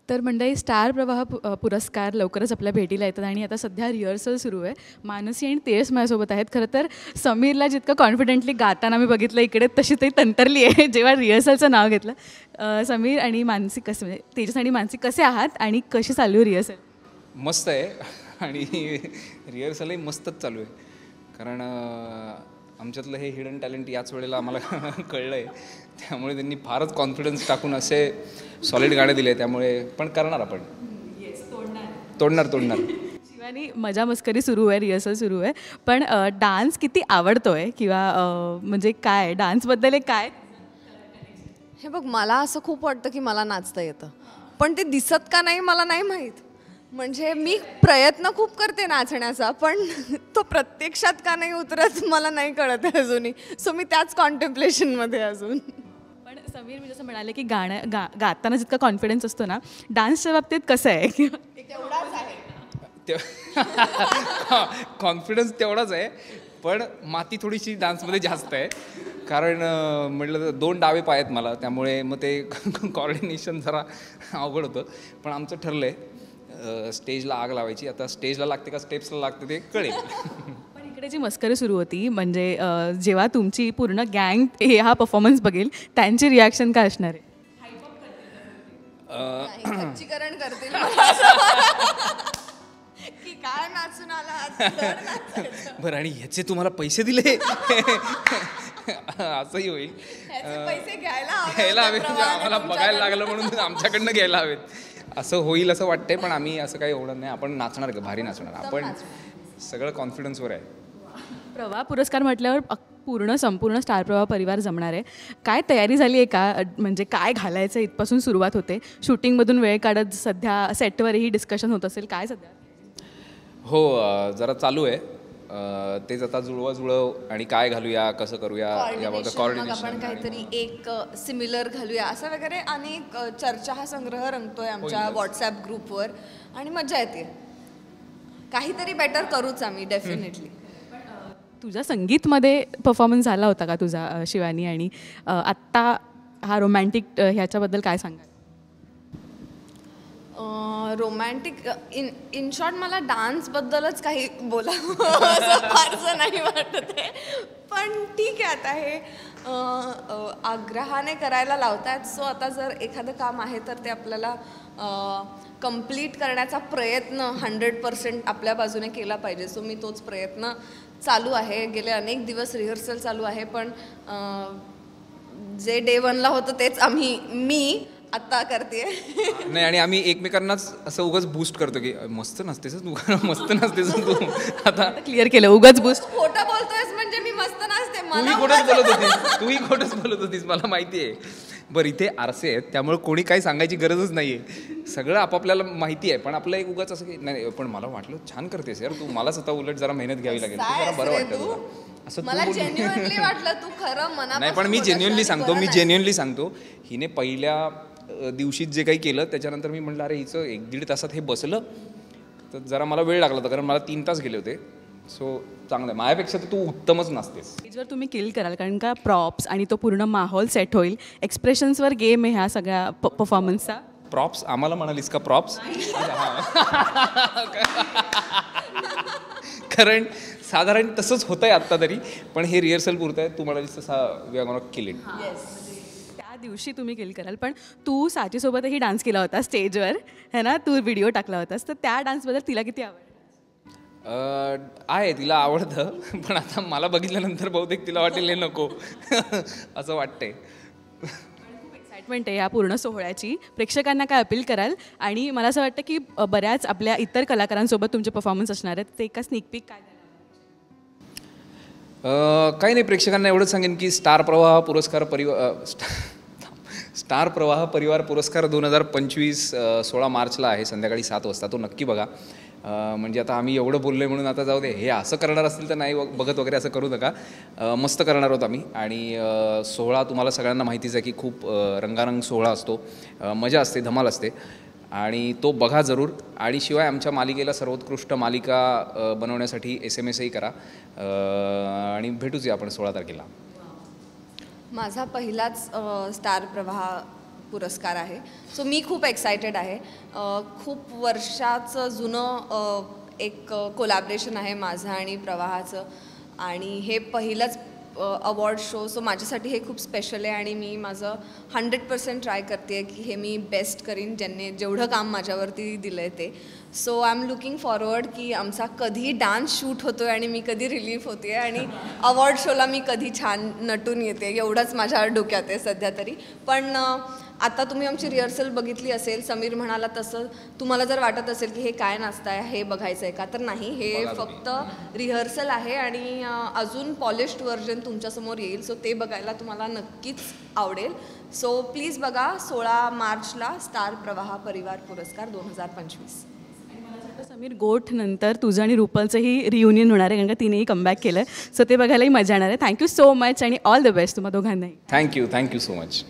तर मंडळी स्टार प्रवाह पुरस्कार लवकरच आपल्या भेटीला येतात आणि आता सध्या रिहर्सल सुरू आहे. मानसी आणि तेज माझ्यासोबत आहेत. खरं तर समीरला जितकं कॉन्फिडेंटली गाताना मी बघितलं इकडे तशी ते तंतरली आहे जेव्हा रिहर्सलचं नाव घेतलं. समीर आणि मानसी कसे म्हणजे तेजस आणि मानसी कसे आहात आणि कशी चालू आहे रिहर्सल? मस्त आहे आणि रिहर्सलही मस्तच चालू आहे. कारण आमच्यातलं हे हिडन टॅलेंट याच वेळेला आम्हाला कळलं आहे. त्यामुळे त्यांनी फारच कॉन्फिडन्स टाकून असे सॉलिड गाणे दिले. त्यामुळे पण करणार आपण, तोडणार. शिवानी मजा मस्करी सुरू आहे, रिहर्सल सुरू आहे, पण डान्स किती आवडतोय किंवा म्हणजे काय डान्सबद्दल काय? हे बघ, मला असं खूप वाटतं की मला नाचता येतं, पण ते दिसत का नाही मला नाही माहीत. म्हणजे मी प्रयत्न खूप करते नाचण्याचा, पण तो प्रत्यक्षात का नाही उतरत मला नाही कळत आहे अजूनही. सो मी त्याच कॉन्टेम्प्लेशनमध्ये अजून. पण समीर मी जसं म्हणाले की गाताना जितका कॉन्फिडन्स असतो ना, डान्सच्या बाबतीत कसं आहे? तेवढाच आहे. कॉन्फिडन्स तेवढाच आहे, पण माती थोडीशी डान्समध्ये जास्त आहे. कारण म्हटलं तर 2 डावे पाय आहेत मला, त्यामुळे मग ते कॉर्डिनेशन जरा अवघड होतं. पण आमचं ठरलं आहे स्टेजला आग लावायची. आता स्टेजला लागते का स्टेप्सला लागते ते कळेल. पण इकडे जी मस्करी सुरू होती म्हणजे जेव्हा तुमची पूर्ण गँग हा परफॉर्मन्स बघेल त्यांची रिॲक्शन काय असणार आहे? खच्चीकरण करतील की काय नाचून आला. बरं, आणि ह्याचे तुम्हाला पैसे दिले असंही होईल. पैसे घ्यायला हवेत म्हणजे आम्हाला बघायला लागलं म्हणून आमच्याकडनं घ्यायला हवेत असं होईल असं वाटतंय. पण आम्ही असं काही होणार नाही. आपण नाचणार का, भारी नाचणार. आपण सगळं कॉन्फिडन्सवर आहे. प्रवाह पुरस्कार म्हटल्यावर संपूर्ण स्टार प्रवाह परिवार जमणार आहे. काय तयारी झाली आहे का? म्हणजे काय घालायचं इथपासून सुरुवात होते. शूटिंगमधून वेळ काढत सध्या सेटवरही डिस्कशन होत असेल, काय सध्या? हो, जरा चालू आहे. तेच आता जुळव आणि काय घालूया, कसं करूया याबाबत कॉर्डिनेशन. आपण काहीतरी एक सिमिलर घालूया असं वगैरे अनेक चर्चा हा संग्रह रंगतोय आमच्या व्हॉट्सॲप ग्रुपवर आणि मजा येते. काहीतरी बेटर करूच आम्ही डेफिनेटली. तुझ्या संगीतमध्ये परफॉर्मन्स झाला होता का तुझा शिवानी? आणि आत्ता हा रोमॅन्टिक ह्याच्याबद्दल काय सांगाल? रोमॅन्टिक इन शॉर्ट मला डान्सबद्दलच काही बोलावं असं फारसं नाही वाटत आहे. पण ठीक आहे, आता हे आग्रहाने करायला लावतात. सो आता जर एखादं काम आहे तर ते आपल्याला कंप्लीट करण्याचा प्रयत्न 100% आपल्या बाजूने केला पाहिजे. सो मी तोच प्रयत्न चालू आहे. गेले अनेक दिवस रिहर्सल चालू आहे, पण जे डे 1ला होतं तेच मी आत्ता करते नाही. आणि आम्ही एकमेकांनाच असं उगाच बूस्ट करतो की मस्त नसतेस तू, मस्त नसतेस तू. आता क्लिअर केलं, उगाच बूस्ट. खोटं बोलतोयस म्हणजे मी मस्त नसते. तूही खोटंच बोलत होतीस, मला माहिती आहे. बरं, इथे आरसे आहेत त्यामुळे कोणी काही सांगायची गरजच नाही आहे. सगळं आपापल्याला माहिती आहे. पण आपलं एक उगाच असं की नाही, पण मला वाटलं छान करतेस यार तू, मला स्वतः उलट जरा मेहनत घ्यावी लागेल, जरा बरं वाटतं तुला असं मला जेन्युइनली वाटलं तू खरं मनापासून. नाही, पण मी जेन्युइनली सांगतो. हिने पहिल्या दिवशीत जे काही केलं त्याच्यानंतर मी म्हटलं अरे हिचं 1-1.5 तासात हे बसलं. तर जरा मला वेळ लागला होता, कारण मला 3 तास गेले होते. सो चांगलं आहे. माझ्यापेक्षा तर तू उत्तमच नाचतेस. स्टेजवर तुम्ही किल कराल, कारण का प्रॉप्स आणि तो पूर्ण माहोल सेट होईल. एक्सप्रेशन्सवर गेम आहे ह्या सगळ्या परफॉर्मन्सचा. प्रॉप्स आम्हाला म्हणालीस का? प्रॉप्स कारण साधारण तसंच होतंय आत्ता तरी, पण हे रिहर्सल पुरतं आहे. तू म्हणालीस तसा we are gonna kill it. त्या दिवशी तुम्ही किल कराल. पण तू साचीसोबतही डान्स केला होता स्टेजवर, है ना? तू व्हिडिओ टाकला होतास, तर त्या डान्सबद्दल तिला किती आवड आहे? तिला आवडतं, पण आता मला बघितल्यानंतर बहुतेक तिला वाटेल हे नको असं वाटतंय. एक्साइटमेंट आहे या पूर्ण सोहळ्याची. प्रेक्षकांना काय अपील कराल? आणि मला असं वाटतं की बऱ्याच आपल्या इतर कलाकारांसोबत तुमचे परफॉर्मन्स असणार आहेत, ते एका स्निक पीक काय द्याल? काही नाही, प्रेक्षकांना एवढंच सांगेन की स्टार प्रवाह परिवार पुरस्कार 2025 16 मार्चला आहे, संध्याकाळी 7 वाजता. तो नक्की बघा. म्हणजे आता आम्ही एवढं बोललो आहे म्हणून आता जाऊ दे, हे असं करणार असतील तर नाही बघत वगैरे असं करू नका. मस्त करणार आहोत आम्ही. आणि सोहळा तुम्हाला सगळ्यांना माहितीच आहे की खूप रंगारंग सोहळा असतो, मजा असते, धमाल असते. आणि तो बघा जरूर. आणि शिवाय आमच्या मालिकेला सर्वोत्कृष्ट मालिका बनवण्यासाठी SMS करा. आणि भेटूच आपण 16 तारखेला. माझा पहिलाच स्टार प्रवाह पुरस्कार आहे. सो मी खूप एक्सायटेड आहे. खूप वर्षाचं जुनं एक कोलॅबरेशन आहे माझं आणि प्रवाहाचं, आणि हे पहिलंच अवॉर्ड शो. सो माझ्यासाठी हे खूप स्पेशल आहे आणि मी माझं 100% ट्राय करते की हे मी बेस्ट करीन, ज्यांनी जेवढं काम माझ्यावरती दिलं आहे ते. So I am looking forward की आमचा कधी डान्स शूट होतो आहे आणि मी कधी रिलीफ होते आहे आणि अवॉर्ड शोला मी कधी छान नटून येते, एवढंच माझ्या डोक्यात आहे सध्या तरी. पण आता तुम्ही आमची रिहर्सल बघितली असेल, समीर म्हणाला तसं तुम्हाला जर वाटत असेल की हे काय नाचतं आहे, हे बघायचं आहे का, तर नाही, हे फक्त रिहर्सल आहे आणि अजून पॉलिश्ड व्हर्जन तुमच्यासमोर येईल. सो ते बघायला तुम्हाला नक्कीच आवडेल. सो प्लीज बघा 16 मार्चला स्टार प्रवाह परिवार पुरस्कार 2025. समीर, गोठ नंतर तुझं आणि रुपलचंही रियुनियन होणार आहे, कारण का तिनेही कमबॅक केलं. सो ते बघायलाही मजा येणार आहे. थँक्यू सो मच आणि ऑल द बेस्ट तुम्हा दोघांनाही. Thank you so much.